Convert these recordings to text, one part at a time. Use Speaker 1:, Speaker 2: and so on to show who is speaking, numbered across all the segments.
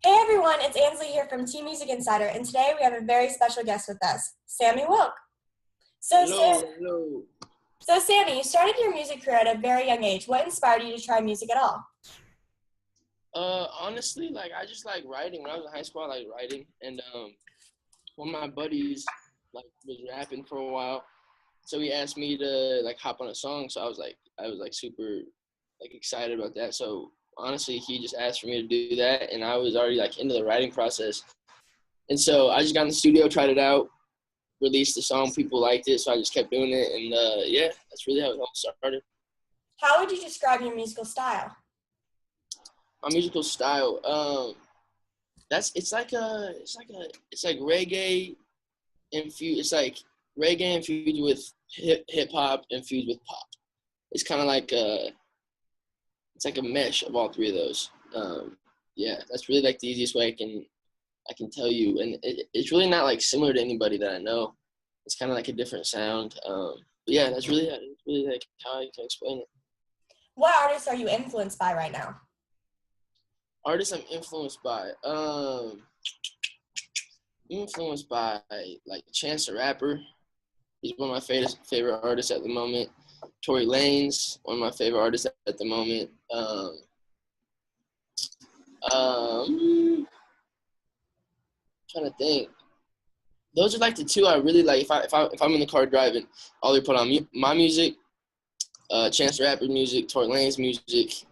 Speaker 1: Hey everyone, it's Ansley here from Team Music Insider, and today we have a very special guest with us, Sammy Wilk. So,
Speaker 2: Hello, hello.
Speaker 1: Sammy, you started your music career at a very young age. What inspired you to try music at all?
Speaker 2: Honestly, I just like writing. When I was in high school, I liked writing, and one of my buddies was rapping for a while, so he asked me to hop on a song. So I was super excited about that. So honestly, he just asked for me to do that, and I was already into the writing process. And so I just got in the studio, tried it out, released the song. People liked it, so I just kept doing it, and yeah, that's really how it all started.
Speaker 1: How would you describe your musical style?
Speaker 2: My musical style, it's like reggae infused. It's like reggae infused with hip hop infused with pop. It's kind of it's like a mesh of all three of those. Yeah, that's really the easiest way I can tell you, and it's really not similar to anybody that I know. It's kind of a different sound. But yeah, that's really how I can explain it.
Speaker 1: What artists are you influenced by right now?
Speaker 2: Artists I'm influenced by. Influenced by Chance the Rapper. He's one of my favorite artists at the moment. Tory Lanez, one of my favorite artists at the moment. Trying to think. Those are the two I really like. If I'm in the car driving, I'll either put on my music, Chance the Rapper's music, Tory Lanez music.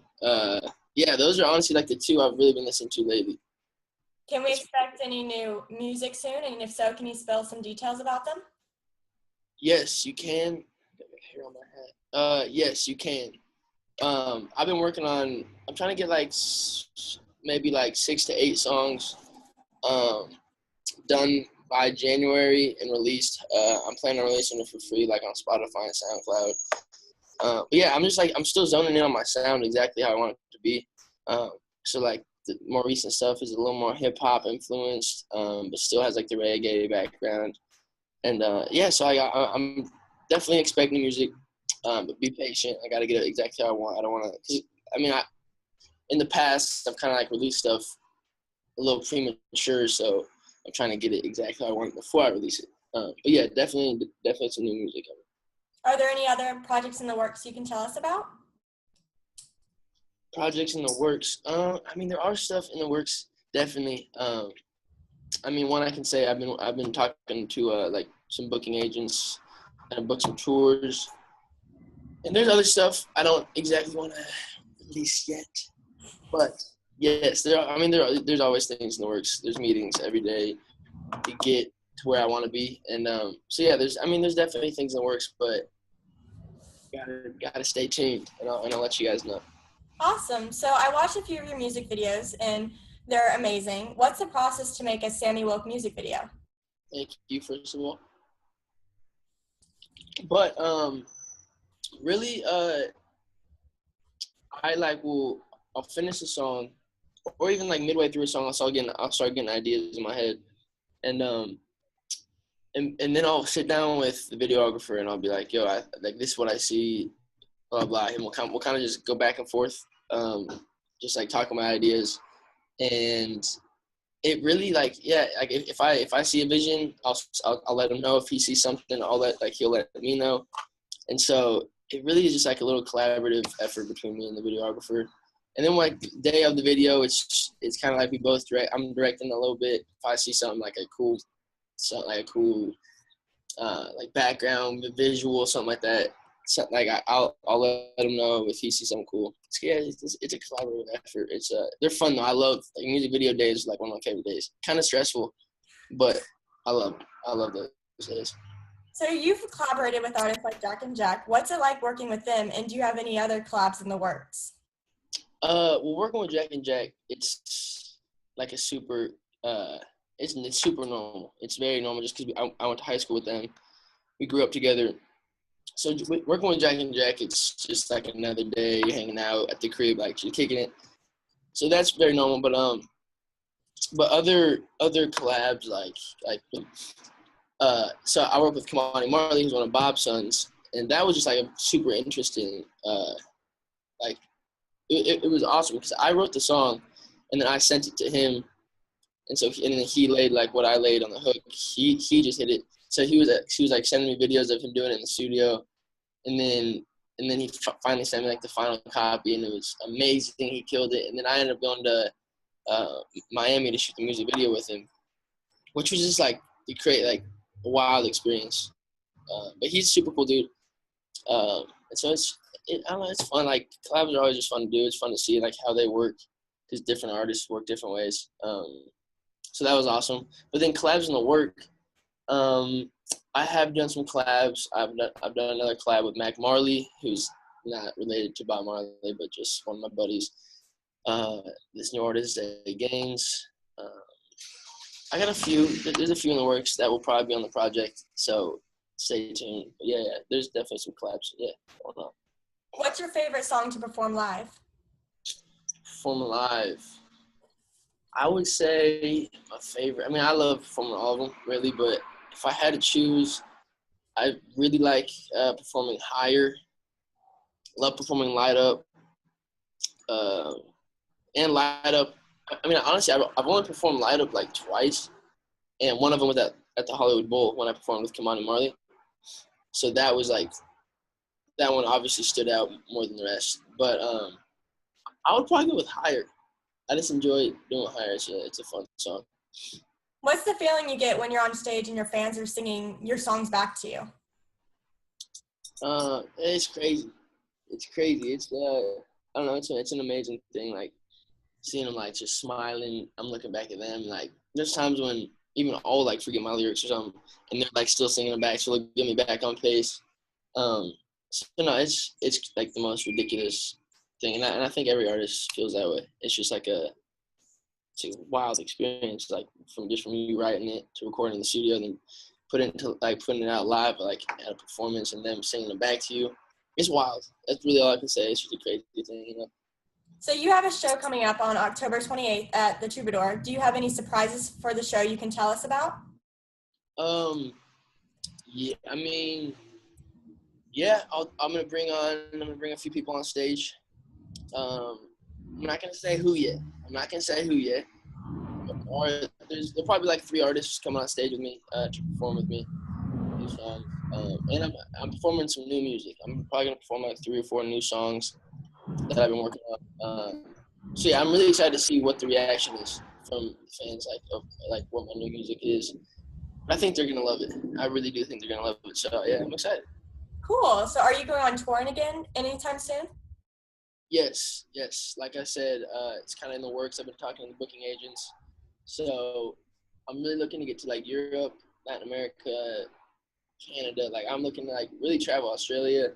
Speaker 2: Yeah, those are honestly the two I've really been listening to lately.
Speaker 1: Can we expect any new music soon? And if so, can you spill some details about them?
Speaker 2: Yes, you can. Got my hair on my hat. Yes, you can. I've been working on. I'm trying to get maybe 6 to 8 songs done by January and released. I'm planning on releasing it for free, on Spotify and SoundCloud. But yeah, I'm still zoning in on my sound exactly how I want it to be. So the more recent stuff is a little more hip hop influenced, but still has the reggae background. And yeah, so I'm definitely expecting music, but be patient. I got to get it exactly how I want. I don't want to, in the past I've kind of released stuff a little premature, so I'm trying to get it exactly how I want before I release it. But yeah, definitely some new music coming.
Speaker 1: Are there any other projects in the works you can tell us about?
Speaker 2: Projects in the works. There are stuff in the works, definitely. One I can say I've been talking to some booking agents and booked some tours, and there's other stuff I don't exactly want to release yet. But yes, there's always things in the works. There's meetings every day to get to where I want to be, and so yeah, there's definitely things in the works, but gotta stay tuned, and I'll let you guys know.
Speaker 1: Awesome. So I watched a few of your music videos, and they're amazing. What's the process to make a Sammy Wilk music video?
Speaker 2: Thank you, first of all. But really, I'll finish the song, or even midway through a song, I'll start getting ideas in my head, and then I'll sit down with the videographer and I'll be like, yo, this is what I see, blah blah, and we'll kind of just go back and forth, just talking about ideas, and it really if I see a vision, I'll let him know. If he sees something, he'll let me know, and so it really is just a little collaborative effort between me and the videographer. And then the day of the video, it's kind of we both I'm directing a little bit. If I see something a cool background, visual, something like that, so, I'll let him know if he sees something cool. It's a collaborative effort. They're fun though. I love music video days. One of my favorite days. Kind of stressful, but I love those days.
Speaker 1: So you've collaborated with artists like Jack and Jack. What's it like working with them, and do you have any other collabs in the works?
Speaker 2: Well, working with Jack and Jack, it's a super, it's super normal. It's very normal just because I went to high school with them. We grew up together. So working with Jack and Jack, it's just another day hanging out at the crib, just kicking it. So that's very normal. But other collabs so I work with Kamani Marley, who's one of Bob's sons, and that was just a super interesting. It was awesome because I wrote the song, and then I sent it to him, And so and then he laid like what I laid on the hook. He just hit it. So he was like sending me videos of him doing it in the studio, and then he finally sent me like the final copy, and it was amazing. He killed it. And then I ended up going to Miami to shoot the music video with him, which was just like to create like a wild experience. But he's a super cool dude. And so I don't know, it's fun. Like collabs are always just fun to do. It's fun to see like how they work, because different artists work different ways. So that was awesome. But then collabs in the work, I have done some collabs. I've done another collab with Mac Marley, who's not related to Bob Marley, but just one of my buddies. This new artist, Gaines. I got a few. There's a few in the works that will probably be on the project. So stay tuned. But yeah, there's definitely some collabs. Yeah, hold on.
Speaker 1: What's your favorite song to perform live?
Speaker 2: Perform live. I would say my favorite. I mean, I love performing all of them, really. But if I had to choose, I really like performing Higher. Love performing Light Up. And Light Up. I mean, honestly, I've only performed Light Up like twice, and one of them was at the Hollywood Bowl when I performed with Kimani Marley. So that was like, that one obviously stood out more than the rest. But I would probably go with Higher. I just enjoy doing Higher. It's a fun song.
Speaker 1: What's the feeling you get when you're on stage and your fans are singing your songs back to you?
Speaker 2: It's crazy. It's crazy. It's I don't know. It's an amazing thing. Like seeing them like just smiling. I'm looking back at them. Like there's times when even I'll like forget my lyrics or something, and they're like still singing them back. So they'll get me back on pace. So no, it's like the most ridiculous thing, and I think every artist feels that way. It's just like it's a wild experience, like from you writing it to recording in the studio, and then putting it out live, like at a performance, and them singing it back to you. It's wild. That's really all I can say. It's just a crazy thing, you know.
Speaker 1: So you have a show coming up on October 28th at the Troubadour. Do you have any surprises for the show you can tell us about?
Speaker 2: Yeah, I mean, yeah, I'm gonna bring a few people on stage. I'm not gonna say who yet. Or there'll probably be like 3 artists coming on stage with me to perform with me. And I'm performing some new music. I'm probably gonna perform like 3 or 4 new songs that I've been working on. So yeah, I'm really excited to see what the reaction is from fans, like what my new music is. I think they're gonna love it. I really do think they're gonna love it. So yeah, I'm excited.
Speaker 1: Cool. So are you going on touring again anytime soon?
Speaker 2: Yes. Like I said, it's kind of in the works. I've been talking to the booking agents. So I'm really looking to get to like Europe, Latin America, Canada. Like I'm looking to like really travel Australia.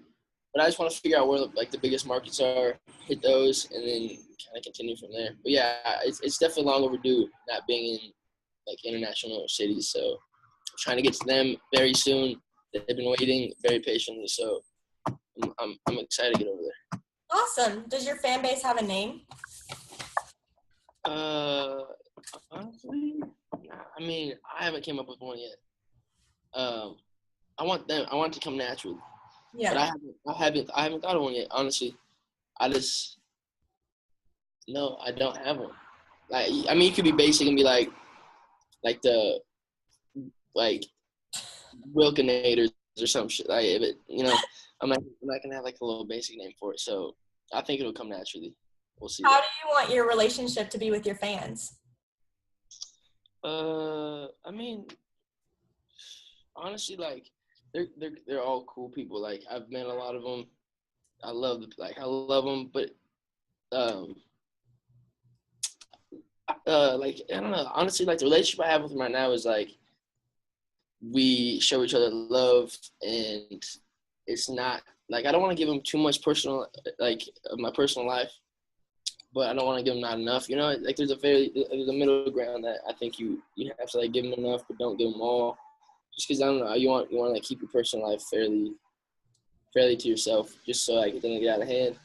Speaker 2: But I just want to figure out where like the biggest markets are, hit those, and then kind of continue from there. But yeah, it's definitely long overdue not being in like international cities. So I'm trying to get to them very soon. They've been waiting very patiently. So I'm excited to get over there.
Speaker 1: Awesome. Does your fan base have a name?
Speaker 2: Honestly, I mean, I haven't came up with one yet. I want it to come naturally.
Speaker 1: Yeah.
Speaker 2: But I haven't thought of one yet. Honestly, no, I don't have one. Like, I mean, you could be basic and be like the Wilkinators or some shit. Like, but you know, I'm not gonna have like a little basic name for it. So I think it'll come naturally. We'll see.
Speaker 1: How do you want your relationship to be with your fans?
Speaker 2: I mean, honestly, like they're all cool people. Like I've met a lot of them. I love them, but like I don't know. Honestly, like the relationship I have with them right now is like we show each other love, and it's not like I don't want to give them too much personal like of my personal life, but I don't want to give them not enough. You know, like there's a middle ground that I think you have to like give them enough, but don't give them all. Just because I don't know, you want to like keep your personal life fairly to yourself, just so like it doesn't get out of hand.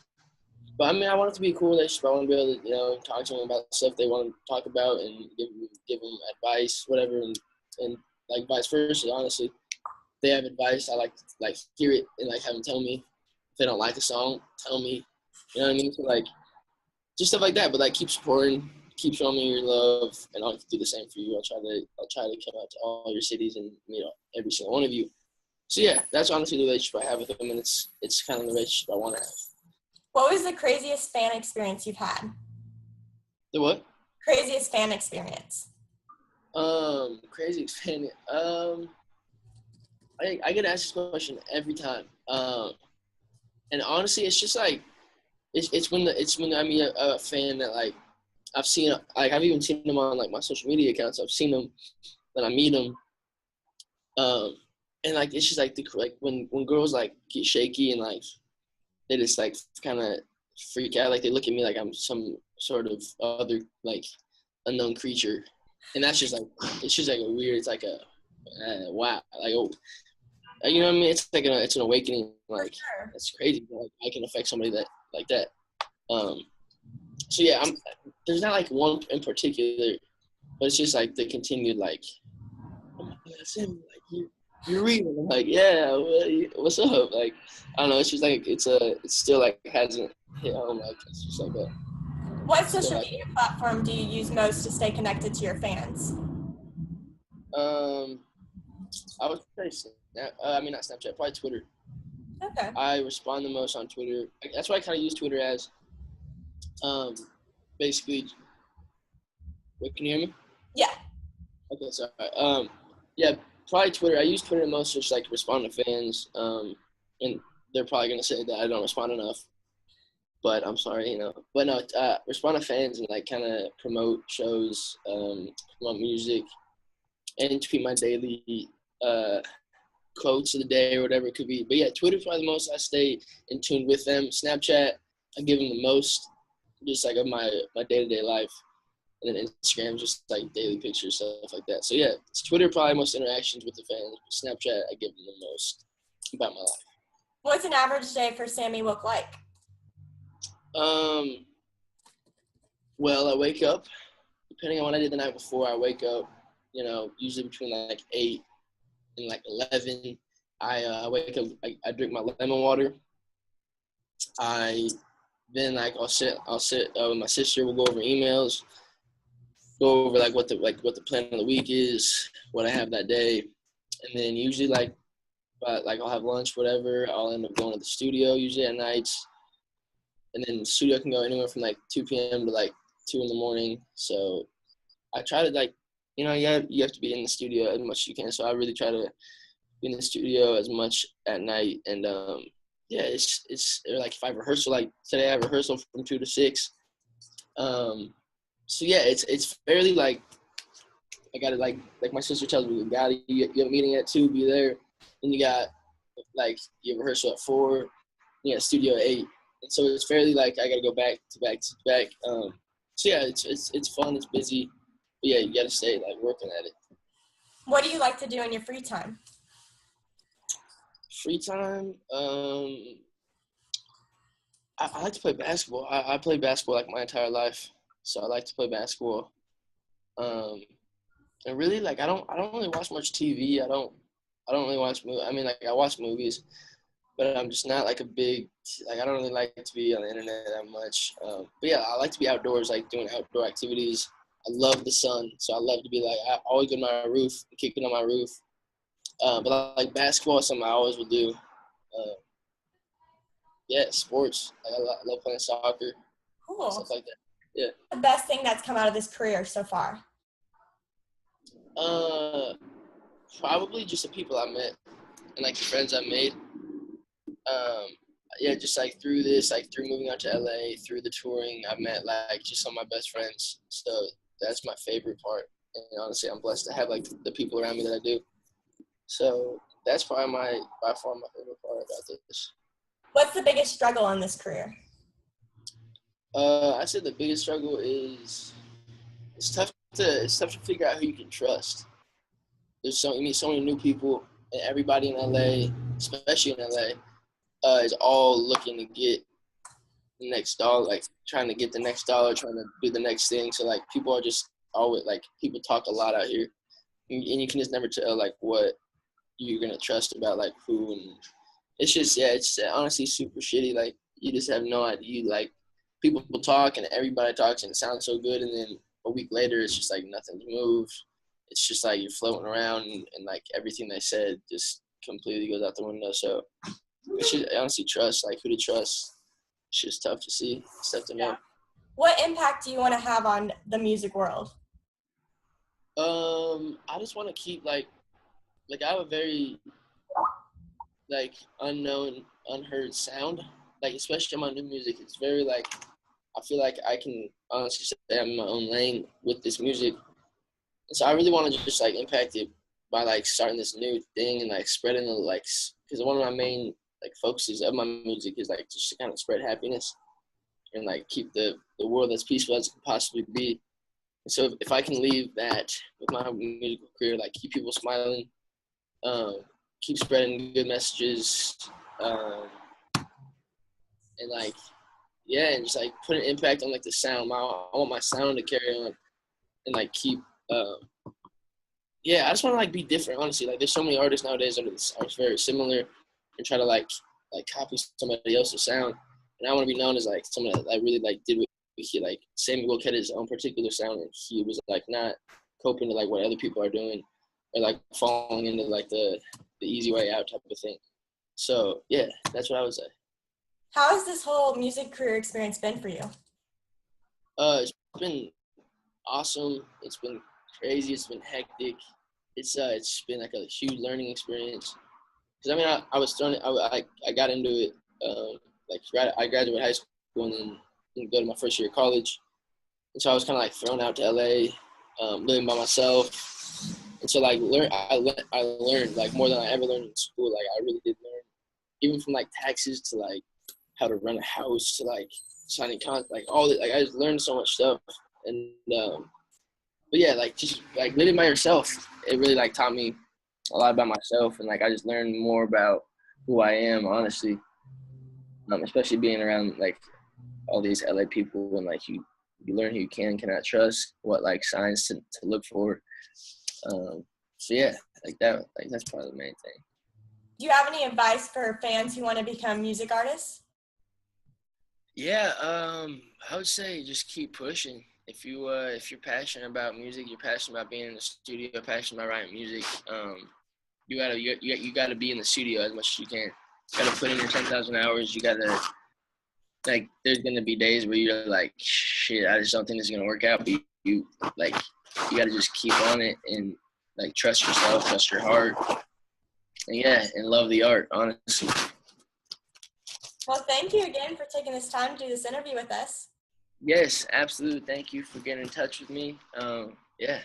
Speaker 2: But I mean, I want it to be a cool relationship. I want to be able to talk to them about stuff they want to talk about and give them advice, whatever, and like vice versa. Honestly, if they have advice, I like to like hear it and like have them tell me. If they don't like a song, tell me. You know what I mean? So like just stuff like that. But like keep supporting keep showing me your love, and I'll do the same for you. I'll try to come out to all your cities and meet every single one of you. So yeah, that's honestly the relationship I have with them, and it's kind of the relationship I want to have.
Speaker 1: What was the craziest fan experience you've had?
Speaker 2: The what?
Speaker 1: Craziest fan experience.
Speaker 2: Crazy fan. I get asked this question every time. And honestly, it's just like it's when I meet a fan that like I've seen, like I've even seen them on like my social media accounts. I've seen them when I meet them. And like it's just like when girls like get shaky and like they just like kind of freak out, like they look at me like I'm some sort of other like unknown creature, and that's just like it's just like a weird, it's like a wow, like oh, you know what I mean? It's like it's an awakening, like
Speaker 1: sure.
Speaker 2: It's crazy. Like I can affect somebody that like that. So yeah, there's not like one in particular, but it's just like the continued like, oh my God, Sammy, like you're real. I'm like, yeah, what's up? Like, I don't know. It's just like it's still like hasn't hit home. Like it's just like a.
Speaker 1: What social media platform do you use most to stay connected to your fans?
Speaker 2: I would say not Snapchat, probably Twitter.
Speaker 1: Okay.
Speaker 2: I respond the most on Twitter. That's why I kind of use Twitter as, basically. Wait, can you hear me?
Speaker 1: Yeah.
Speaker 2: Okay, sorry. Yeah, probably Twitter. I use Twitter the most to just like respond to fans. And they're probably gonna say that I don't respond enough, but I'm sorry, you know. But no, respond to fans and like kind of promote shows, promote music, and tweet my daily quotes of the day or whatever it could be. But yeah, Twitter's probably the most I stay in tune with them. Snapchat, I give them the most, just like of my day-to-day life. And then Instagram, just like daily pictures, stuff like that. So yeah, it's Twitter probably most interactions with the fans. Snapchat, I give them the most about my life.
Speaker 1: What's an average day for Sammy Wilk like?
Speaker 2: Well, I wake up, depending on what I did the night before, I wake up, usually between like 8 and like 11. I wake up, I drink my lemon water. Then like I'll sit with my sister. We'll go over emails, go over like what the plan of the week is, what I have that day, and then usually I'll have lunch, whatever. I'll end up going to the studio usually at nights, and then the studio can go anywhere from like 2 p.m. to like 2 in the morning. So I try to you have to be in the studio as much as you can. So I really try to be in the studio as much at night, and yeah, it's like if I rehearsal, like today I have rehearsal from 2 to 6. So yeah, it's fairly like I got to like my sister tells me, you have a meeting at 2, be there. Then you got like your rehearsal at 4, you got studio at 8, and so it's fairly like I got to go back to back to back. So yeah, it's fun, it's busy, but yeah, you got to stay like working at it.
Speaker 1: What do you like to do in your free time?
Speaker 2: Free time, I like to play basketball. I played basketball like my entire life, so I like to play basketball. And really, like I don't really watch much TV. I don't really watch movies. I mean, like I watch movies, but I'm just not like a big I don't really like to be on the internet that much. But yeah, I like to be outdoors, like doing outdoor activities. I love the sun, so I love to be like I always go to my roof, kicking on my roof. But like basketball is something I always will do. Yeah, sports. Like I love playing soccer.
Speaker 1: Cool.
Speaker 2: Stuff like that. Yeah.
Speaker 1: The best thing that's come out of this career so far?
Speaker 2: Probably just the people I met and like the friends I made. Yeah, just like through this, like through moving out to LA, through the touring, I met like just some of my best friends. So that's my favorite part. And honestly, I'm blessed to have like the people around me that I do. So that's probably by far my favorite part about this.
Speaker 1: What's the biggest struggle in this career?
Speaker 2: I said the biggest struggle is it's tough to figure out who you can trust. You meet so many new people, and everybody in LA, especially in LA, is all looking to get the next dollar, like trying to get the next dollar, trying to do the next thing. So like people are just always like people talk a lot out here, and you can just never tell like what you're gonna trust about like who, and it's just it's honestly super shitty. Like you just have no idea. Like people will talk and everybody talks and it sounds so good, and then a week later it's just like nothing's moved. It's just like you're floating around, and like everything they said just completely goes out the window. So it's just honestly trust, like who to trust. It's just tough to see, it's tough to know.
Speaker 1: What impact do you want to have on the music world?
Speaker 2: I just want to keep like I have a very like unknown, unheard sound. Like especially my new music, it's very like I feel like I can honestly say I'm in my own lane with this music. And so I really want to just like impact it by like starting this new thing and like spreading the like, because one of my main like focuses of my music is like just to kind of spread happiness and like keep the world as peaceful as it can possibly be. And so if I can leave that with my musical career, like keep people smiling, um, keep spreading good messages, um, and like yeah, and just like put an impact on like the sound. I want my sound to carry on and like keep. Yeah, I just want to like be different. Honestly, like there's so many artists nowadays that are very similar and try to like copy somebody else's sound. And I want to be known as like someone that like really like did what he like. Sammy Wilk had his own particular sound, and he was like not coping to like what other people are doing or like falling into like the easy way out type of thing. So yeah, that's what I would say.
Speaker 1: How has this whole music career experience been for you?
Speaker 2: It's been awesome. It's been crazy. It's been hectic. It's been like a huge learning experience. Cause I mean, I was thrown. I got into it like right. I graduated high school and then didn't go to my first year of college, and so I was kind of like thrown out to LA, living by myself. And so like I learned like more than I ever learned in school. Like I really did learn, even from like taxes to like how to run a house to like signing contracts, like all that. Like I just learned so much stuff, and but yeah, like just like living by yourself, it really like taught me a lot about myself, and like I just learned more about who I am, honestly. Especially being around like all these LA people, and like you learn who you can and cannot trust, what like signs to look for. So yeah, like that's probably the main thing.
Speaker 1: Do you have any advice for fans who want to become music artists?
Speaker 2: Yeah, I would say just keep pushing. If you're passionate about music, you're passionate about being in the studio, passionate about writing music, you gotta be in the studio as much as you can. You gotta put in your 10,000 hours. You gotta like. There's gonna be days where you're like, shit, I just don't think this is gonna work out. But you like, you gotta just keep on it and like trust yourself, trust your heart, and yeah, and love the art. Honestly.
Speaker 1: Well, thank you again for taking this time to do this interview with us.
Speaker 2: Yes, absolutely. Thank you for getting in touch with me. Yeah.